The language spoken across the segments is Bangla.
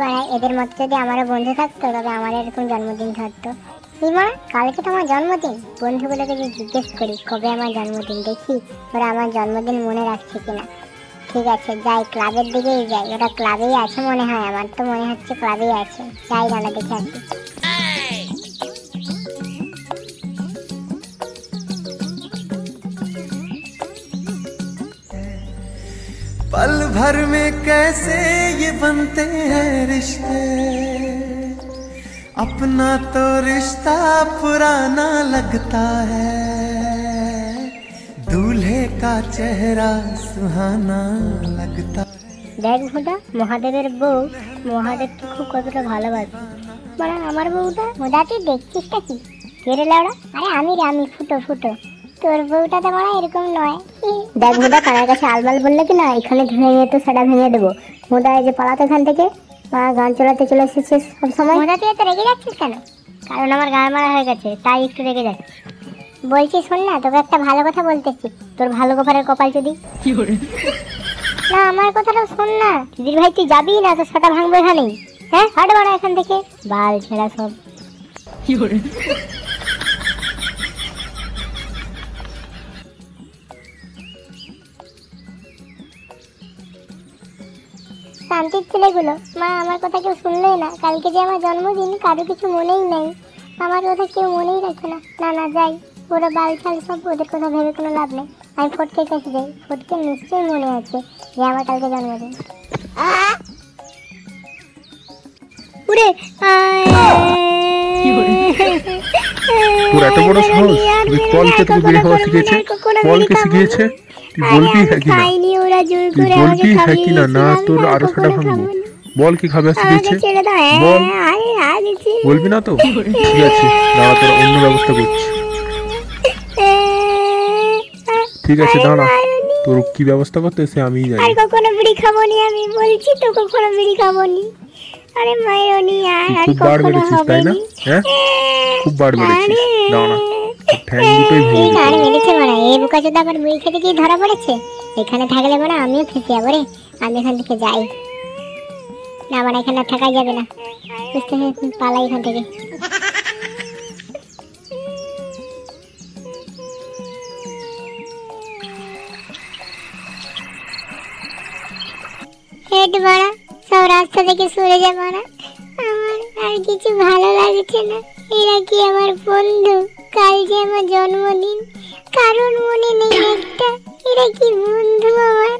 বাড়ায়, এদের মতো যদি আমারও বন্ধু থাকতো তবে আমার এরকম জন্মদিন ধরতো। মা কালকে তো আমার জন্মদিন, বন্ধুগুলোকে যে জিজ্ঞেস করি কবে আমার জন্মদিন, দেখি ওরা আমার জন্মদিন মনে রাখছে কিনা। ঠিক আছে যাই, ক্লাবের দিকেই যাই, ওরা ক্লাবেই আছে মনে হয়, আমার তো মনে হচ্ছে ক্লাবেই আছে। যাই দাঁড়া দেখে আসি। पल भर में कैसे ये बनते हैं रिश्ते, अपना तो रिश्ता पुराना लगता है, दूल्हे का चेहरा सुहाना लगता है। দেখ ভোদা, মহাদেবের বউ মহাদেবকে খুব কতটা ভালোবাসে। মানে আমার বউটা, ভোদা তুই দেখছিসটা কি? কে রে লাউড়া? আরে আমি ফুটো ফুটো। তোর বউটা তো মানে এরকম নয়। দেখ ভোদা, কানের কাছে আলবাল বললে কি না এখানে ভেঙে তো সেটা ভেঙে দেবো। ভোদা এই যে পালাতে এখান থেকে, গান চালাতে চলে এসেছিস সব সময়। ভোদা তুই এত রেগে যাচ্ছিস কেন? কারণ আমার গান মারা হয়ে গেছে তাই একটু রেগে যাচ্ছি। বলছি শোন না, তোকে একটা ভালো কথা বলতেছি, তোর ভালো গোপারের কপাল যদি। না আমার কথাটা শোন না দিদির ভাই, তুই যাবি না তো সেটা ভাঙবো এখানেই। হ্যাঁ হাট বাড়া এখান থেকে, বাল ছেঁড়া সব। শান্তির ছেলেগুলো, মা আমার কথা কেউ শুনলেই না। কালকে যে আমার জন্মদিন, কারো কিছু মনেই নেই, আমার কথা কেউ মনেই রাখে না। না না যাই, পুরো বাল ছাল সব, ওদের কথা ভেবে কোনো লাভ নেই। আমি ফটকে কাছে যাই, ফটকে নিশ্চয়ই মনে আছে যে আমার কালকে জন্মদিন। তোর এত বড় সাহস, তুই কলকে তোকে বিয়ে হওয়া শিখেছে, কলকে শিখিয়েছে, তুই বলবি হ্যাঁ কি না? তুই বলবি হ্যাঁ কি না? না তোর আরো সেটা ভাঙবো। বল কি খাবে শিখেছে, বল। বলবি না তো? ঠিক আছে দাঁড়া, তোর অন্য ব্যবস্থা করছি। ঠিক আছে দাঁড়া, তোর কি ব্যবস্থা করতে সে আমি জানি। আর কখনো বিড়ি খাবো নি, আমি বলছি তো কখনো বিড়ি খাবো নি। আরে মায়নি আর কখনো হবে না। হ্যাঁ খুব বার বেড়েছিস, দাঁড়া ঠ্যাং দুটোই ভেঙে দিই। আরে মেরেছে মারা, এই বোকাচোদা আবার বিড়ি খেতে গিয়ে ধরা পড়েছে। এখানে থাকলে মানে আমিও ফেসে যাবো রে। আমি এখান থেকে যাই না, আমার এখানে থাকা যাবে না, বুঝতে পালাই এখান থেকে। হেড বাড়া, সব রাস্তা থেকে সরে যা বাড়া, আমার আর কিছু ভালো লাগছে না। এরা কি আমার বন্ধু? কাল যে আমার জন্মদিন, কারণ মনে নেই একটা। এরা কি বন্ধু আমার?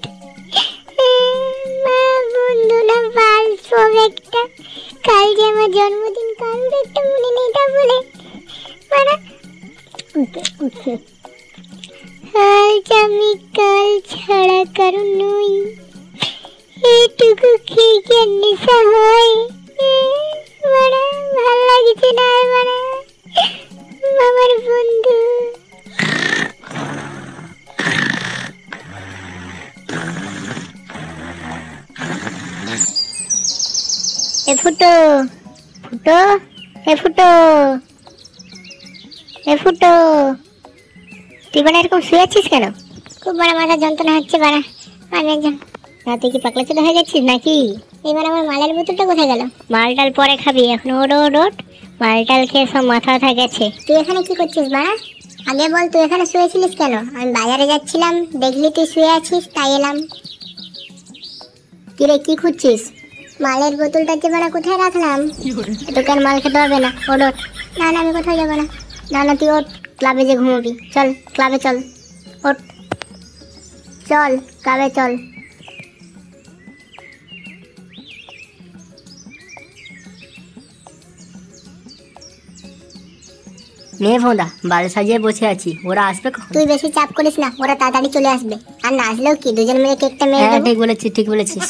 মা বন্ধু না বাল সব একটা। কাল যে আমার জন্মদিন, কারোর একটা মনে নেই তা বলে বাড়া। আজ আমি কাল ছাড়া কারণ নই, এটুকু খেয়ে কি নেশা হয়? মানে ভাল লাগছে না মানে আমার বন্ধু। এ ফুটো ফুটো, এ ফুটো, এ ফুটো, তুই মানে এরকম শুয়ে আছিস কেন? খুব বড় মাথা যন্ত্রণা হচ্ছে বাড়া। আমি একজন তুই কি পাকলা চোদা হয়ে যাচ্ছিস নাকি? এবার আমার মালের বোতলটা কোথায় গেল? মালটাল পরে খাবি, এখন ওট মালটাল খেয়ে সব মাথা ব্যথা গেছে। তুই এখানে কি করছিস বাড়া? আগে বল তুই এখানে শুয়েছিলিস কেন? আমি বাজারে যাচ্ছিলাম, দেখলি তুই শুয়ে আছিস তাই এলাম। কিরে কি খুঁজছিস? মালের বোতলটা যে বাড়া কোথায় রাখলাম? তোকে আর মাল খেতে হবে না, ওট। না না আমি কোথাও যাবো না। না না তুই ওট, ক্লাবে যে ঘুমোবি, চল ক্লাবে চল, ওট চল ক্লাবে চল। মেয়ে ফোঁদা, বাল সাজিয়ে বসে আছি, ওরা আসবে কখন? তুই বেশি চাপ করিস না, ওরা তাড়াতাড়ি চলে আসবে। আর না আসলেও কি, দুজন মিলে কেকটা মেরে দেব। ঠিক বলেছিস, ঠিক বলেছিস।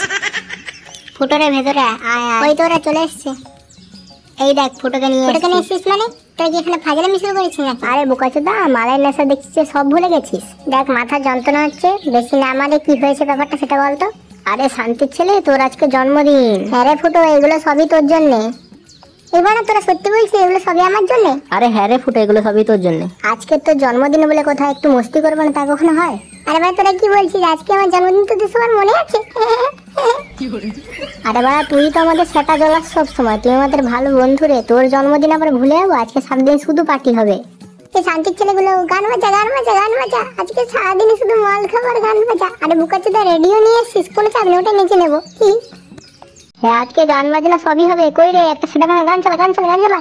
ফুটোরে ভেতরে আয়, ওই তো ওরা চলে এসছে। এই দেখ ফুটোকে নিয়ে এসেছিস মানে? তুই কি এখানে ফাজলামি শুরু করেছিস নাকি? আরে বোকাচোদা, মালের নেশা দেখছিস সব ভুলে গেছিস। দেখ মাথা যন্ত্রণা হচ্ছে, বেশি না আমাদের কি হয়েছে ব্যাপারটা সেটা বলতো। আরে শান্তির ছেলে, তোর আজকে জন্মদিন। হ্যাঁ রে ফুটো, এগুলো সবই তোর জন্যে। এবারে তোরা সত্যি বলছিস এগুলো সবই আমার জন্য? আরে হ্যাঁ রে ফুটো, এগুলো সবই তোর জন্য। আজকে তোর জন্মদিন বলে কোথায় একটু মস্তি করবো না, তা কখনো হয়? আরে ভাই তোরা কি বলছিস, আজকে আমার জন্মদিন তোদের সবার মনে আছে? আরে বাড়া তুই তো আমাদের সেটা জ্বলাস সব সময়, তুই আমাদের ভালো বন্ধু রে, তোর জন্মদিন আবার ভুলে যাবো? আজকে সারাদিন শুধু পার্টি হবে। এই শান্তির ছেলেগুলো গান বাজা গান বাজা গান বাজা, আজকে সারাদিন শুধু মাল খাবার গান বাজা। আরে বুকাচোদা রেডিও নিয়ে এসছিস, কোনো চাপ নেই, ওটা নেচে নেবো। কি হ্যাঁ আজকে গান বাজনা সবই হবে। কই রে একটা সেটা গান চালা গান চালা গান চালা।